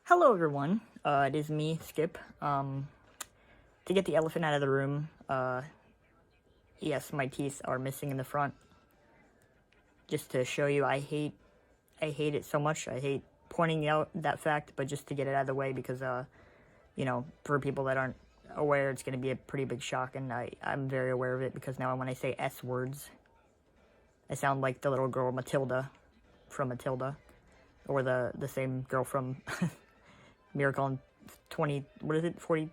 Hello everyone, it is me, Skip. To get the elephant out of the room, yes, my teeth are missing in the front. Just to show you, I hate it so much. I hate pointing out that fact, but just to get it out of the way because, for people that aren't aware, it's going to be a pretty big shock, and I'm very aware of it because now when I say S words, I sound like the little girl Matilda from Matilda, or the same girl from Miracle on 20, what is it, 40,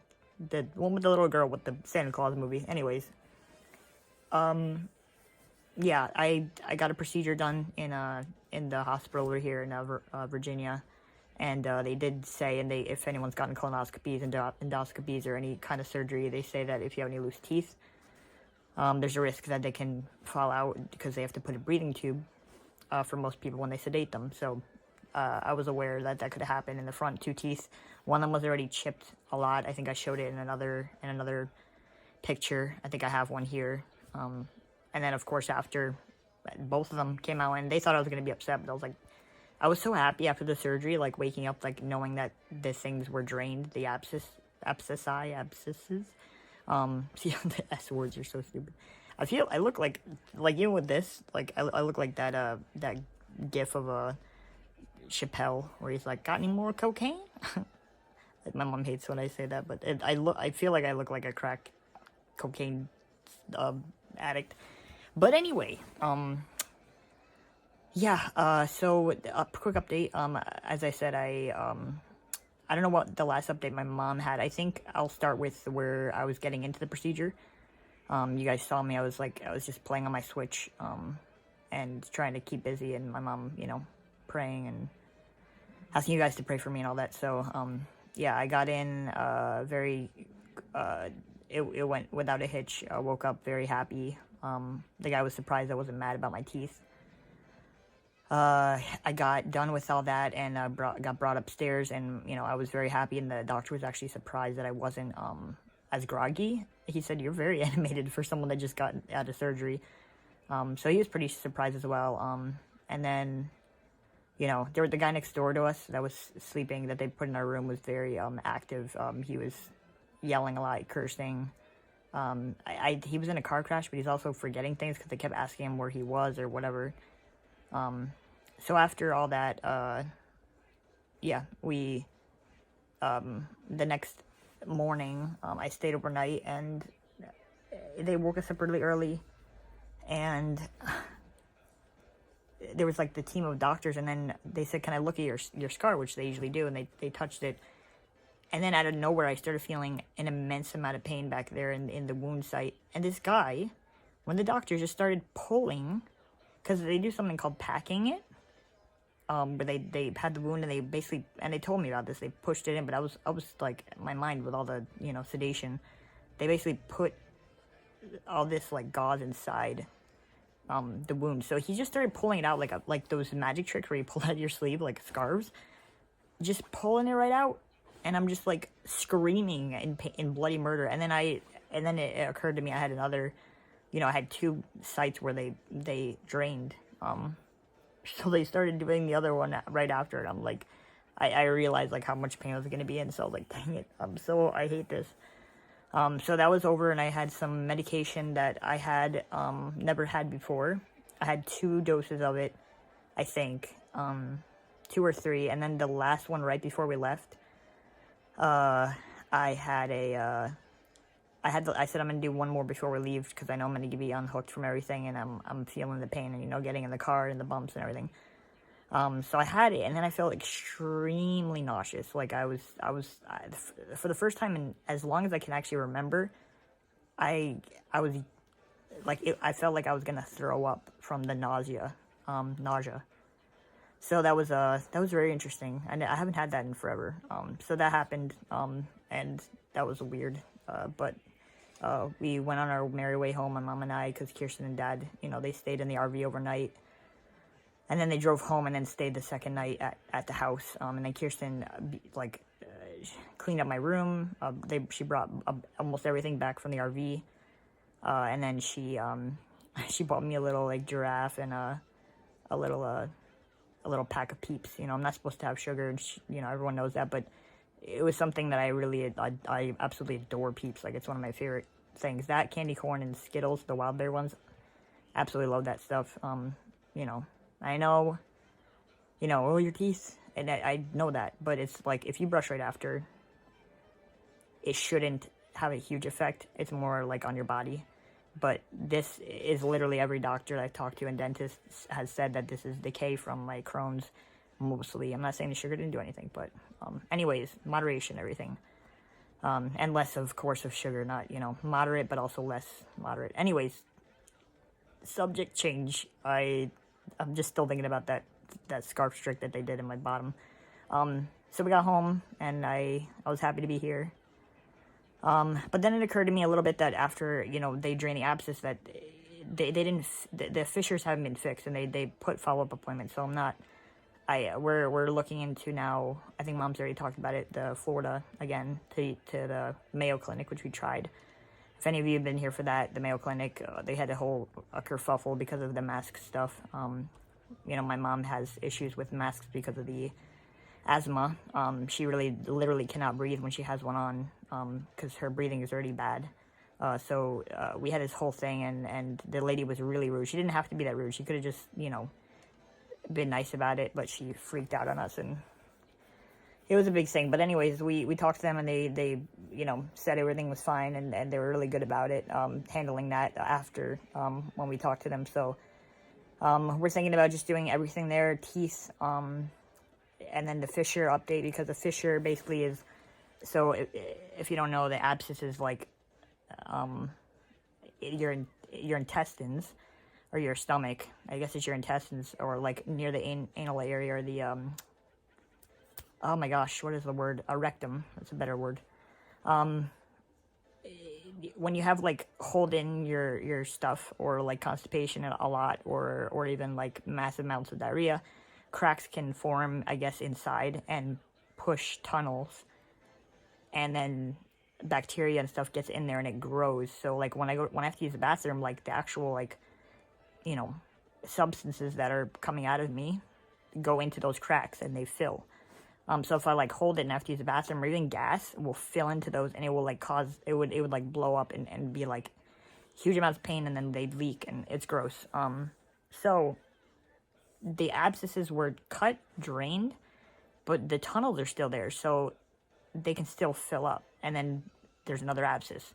the one with the little girl with the Santa Claus movie. Anyways, yeah, I got a procedure done in the hospital over here in Virginia, and they did say, and if anyone's gotten colonoscopies, endoscopies, or any kind of surgery, they say that if you have any loose teeth, there's a risk that they can fall out because they have to put a breathing tube for most people when they sedate them. So I was aware that that could happen in the front two teeth. One of them was already chipped a lot. I think I showed it in another picture. I think I have one here. And then of course after both of them came out, and they thought I was gonna be upset, but I was so happy after the surgery, like waking up, like knowing that the things were drained, the abscesses. See, the S words are so stupid. I look like even with this, like I look like that gif of Chappelle where he's like, got any more cocaine? My mom hates when I say that, but I feel like I look like a crack cocaine addict. But anyway, yeah. So a quick update. As I said, I don't know what the last update my mom had. I think I'll start with where I was getting into the procedure. You guys saw me. I was just playing on my Switch, and trying to keep busy, and my mom, praying and asking you guys to pray for me and all that. So, yeah, I got in it went without a hitch. I woke up very happy. The guy was surprised I wasn't mad about my teeth. I got done with all that and got brought upstairs, and I was very happy, and the doctor was actually surprised that I wasn't as groggy. He said, "You're very animated for someone that just got out of surgery." So he was pretty surprised as well. And then there was the guy next door to us that was sleeping, that they put in our room, was very active. He was yelling a lot, cursing. He was in a car crash, but he's also forgetting things because they kept asking him where he was or whatever. So after all that, yeah, we, the next morning, I stayed overnight, and they woke us up really early, and there was like the team of doctors, and then they said, "Can I look at your scar?" Which they usually do, and they touched it, and then out of nowhere I started feeling an immense amount of pain back there in the wound site. And this guy, when the doctors just started pulling, because they do something called packing it, where they had the wound, and they basically, and they told me about this, they pushed it in, but I was like, my mind with all the sedation, they basically put all this like gauze inside the wound. So he just started pulling it out like those magic tricks where you pull out your sleeve like scarves, just pulling it right out, and I'm just like screaming in bloody murder. And then it occurred to me I had another, I had two sites where they drained, so they started doing the other one right after, and I'm like, I realized like how much pain I was gonna be in, so I was like, dang it, I hate this. So that was over, and I had some medication that I had never had before. I had 2 doses of it, I think, 2 or 3, and then the last one right before we left, I said I'm gonna do one more before we leave because I know I'm gonna be unhooked from everything, and I'm feeling the pain, and getting in the car and the bumps and everything. So I had it, and then I felt extremely nauseous. Like I was for the first time in as long as I can actually remember, I was like, I felt like I was gonna throw up from the nausea. So that was very interesting, and I haven't had that in forever. So that happened, and that was weird. But we went on our merry way home, my mom and I, because Kirsten and Dad, they stayed in the RV overnight. And then they drove home and then stayed the second night at the house. And then Kirsten, cleaned up my room. She brought almost everything back from the RV. And then she bought me a little, like, giraffe and a little, a little pack of Peeps. You know, I'm not supposed to have sugar. You know, everyone knows that, but it was something that I absolutely adore Peeps. Like, it's one of my favorite things. That, candy corn, and Skittles, the wild berry ones, absolutely love that stuff. You know, I know, you know, oh, your teeth, and I know that, but it's like, if you brush right after, it shouldn't have a huge effect. It's more like on your body. But this is literally every doctor I've talked to and dentists has said that this is decay from my Crohn's mostly. I'm not saying the sugar didn't do anything, but anyways, moderation, everything. And less, of course, of sugar, not, you know, moderate, but also less moderate. Anyways, subject change. I'm just still thinking about that scarf trick that they did in my bottom. So we got home, and I was happy to be here. But then it occurred to me a little bit that after, you know, they drain the abscess, that they didn't, the fissures haven't been fixed, and they put follow-up appointments. So we're looking into now, I think Mom's already talked about it, the Florida again, to the Mayo Clinic, which we tried. If any of you have been here for that, the Mayo Clinic, they had a whole kerfuffle because of the mask stuff. You know, my mom has issues with masks because of the asthma. She really literally cannot breathe when she has one on, because her breathing is already bad. So we had this whole thing, and the lady was really rude. She didn't have to be that rude. She could have just, you know, been nice about it, but she freaked out on us, and it was a big thing. But anyways, we talked to them, and they you know, said everything was fine, and they were really good about it, handling that after, when we talked to them. So we're thinking about just doing everything there, teeth, and then the fissure update, because the fissure basically is, so if you don't know, the abscess is like your intestines, or your stomach. I guess it's your intestines, or like near the anal area, or the oh my gosh, what is the word? A rectum. That's a better word. When you have like hold in your stuff, or like constipation a lot, or even like massive amounts of diarrhea, cracks can form, I guess, inside and push tunnels, and then bacteria and stuff gets in there and it grows. So like when I have to use the bathroom, like the actual, like, you know, substances that are coming out of me go into those cracks and they fill. So if I like hold it and have to use the bathroom, or even gas will fill into those, and it will like it would like blow up and be like huge amounts of pain, and then they'd leak, and it's gross. So the abscesses were cut, drained, but the tunnels are still there, so they can still fill up, and then there's another abscess.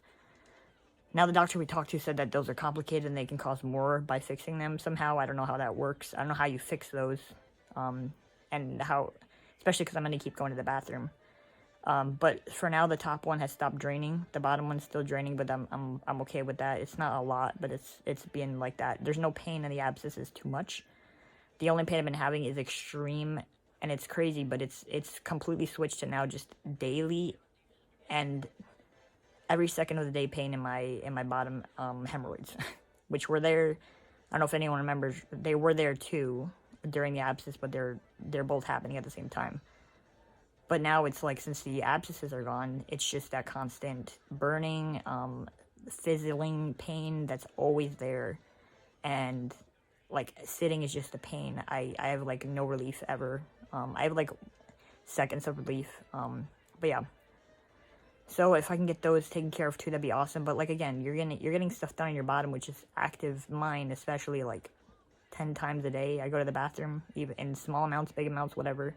Now, the doctor we talked to said that those are complicated and they can cause more by fixing them somehow. I don't know how that works. I don't know how you fix those, and how, especially because I'm going to keep going to the bathroom. But for now, the top one has stopped draining. The bottom one's still draining, but I'm okay with that. It's not a lot, but it's being like that. There's no pain in the abscesses too much. The only pain I've been having is extreme, and it's crazy, but it's completely switched to now just daily and every second of the day pain in my bottom hemorrhoids, which were there. I don't know if anyone remembers. They were there too during the abscess, but they're both happening at the same time. But now it's like, since the abscesses are gone, it's just that constant burning, fizzling pain that's always there, and like sitting is just a pain. I have like no relief ever. I have like seconds of relief. But yeah. So if I can get those taken care of too, that'd be awesome. But like, again, you're getting stuff done in your bottom, which is active. Mine, especially, like 10 times a day. I go to the bathroom, even in small amounts, big amounts, whatever.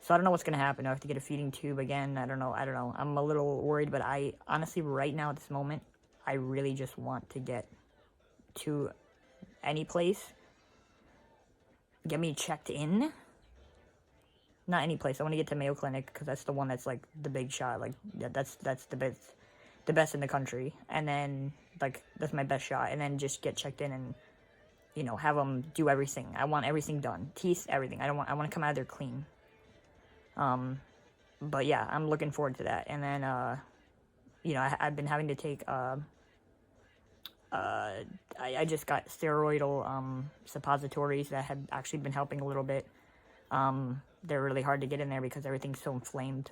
So I don't know what's gonna happen. I have to get a feeding tube again. I don't know. I'm a little worried, but I honestly, right now at this moment, I really just want to get to any place, get me checked in. Not any place. I want to get to Mayo Clinic, because that's the one that's like the big shot. Like that's the best in the country. And then like that's my best shot. And then just get checked in and, you know, have them do everything. I want everything done. Teeth, everything. I want to come out of there clean. But yeah, I'm looking forward to that. And then you know, I've been having to take I just got steroidal suppositories that had actually been helping a little bit. They're really hard to get in there because everything's so inflamed.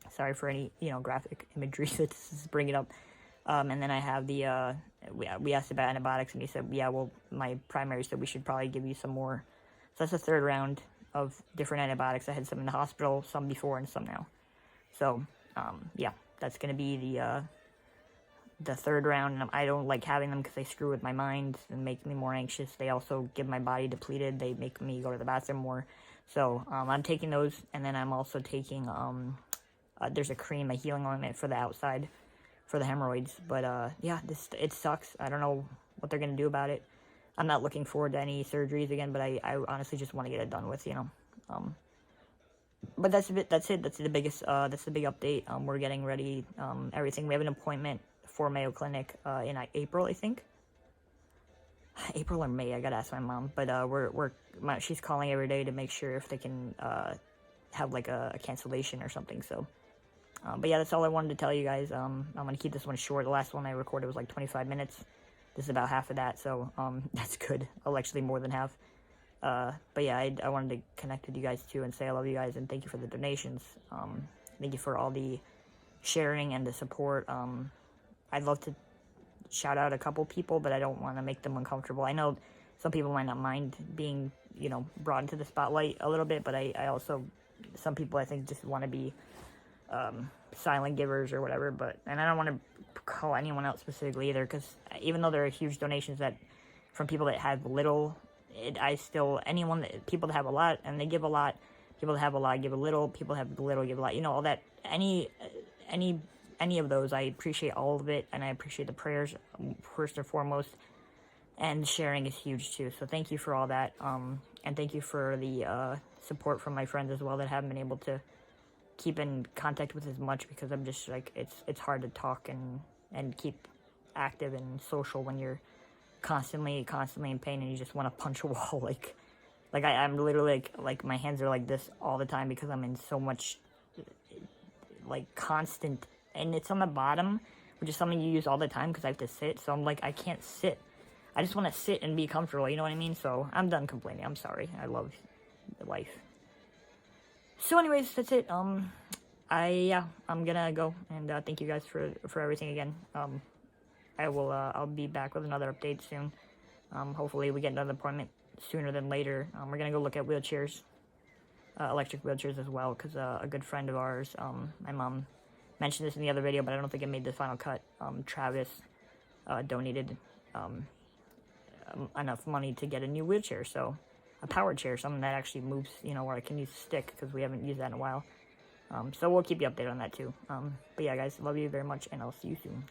Sorry for any, you know, graphic imagery that's bringing up. And then I have the, we asked about antibiotics, and he said, yeah, well, my primary said we should probably give you some more So that's the third round of different antibiotics. I had some in the hospital, some before, and some now. So, yeah, that's going to be the third round. And I don't like having them because they screw with my mind and make me more anxious. They also get my body depleted. They make me go to the bathroom more. So, I'm taking those, and then I'm also taking, there's a cream, a healing ointment for the outside, for the hemorrhoids. But, yeah, it sucks. I don't know what they're going to do about it. I'm not looking forward to any surgeries again, but I honestly just want to get it done with, But that's it. That's the biggest, that's the big update. We're getting ready, everything. We have an appointment for Mayo Clinic, in April, I think. April or May, I gotta ask my mom. But, she's calling every day to make sure if they can, have like a cancellation or something, so. But yeah, that's all I wanted to tell you guys. I'm gonna keep this one short. The last one I recorded was like 25 minutes. This is about half of that, so that's good. Well, actually more than half. But yeah, I wanted to connect with you guys too and say I love you guys and thank you for the donations. Thank you for all the sharing and the support. I'd love to shout out a couple people, but I don't want to make them uncomfortable. I know some people might not mind being, brought into the spotlight a little bit, but I also, some people I think just want to be silent givers or whatever, and I don't want to call anyone out specifically either, because even though there are huge donations that from people that have little, people that have a lot and they give a lot, people that have a lot give a little, people that have little give a lot, all that, any of those, I appreciate all of it, and I appreciate the prayers first and foremost, and sharing is huge too, so thank you for all that, and thank you for the support from my friends as well that haven't been able to keep in contact with as much, because I'm just like, it's hard to talk and keep active and social when you're constantly in pain and you just want to punch a wall. Like I'm literally like my hands are like this all the time because I'm in so much like constant, and it's on the bottom, which is something you use all the time because I have to sit. So I'm like, I can't sit. I just want to sit and be comfortable. You know what I mean? So I'm done complaining. I'm sorry. I love life. So anyways, that's it. I'm gonna go, and thank you guys for everything again. I'll be back with another update soon. Hopefully we get another appointment sooner than later. We're gonna go look at wheelchairs, electric wheelchairs as well, because a good friend of ours, my mom mentioned this in the other video, but I don't think it made the final cut. Travis donated enough money to get a new wheelchair, so a power chair, something that actually moves, where I can use a stick, because we haven't used that in a while. So we'll keep you updated on that too. But yeah, guys, love you very much, and I'll see you soon.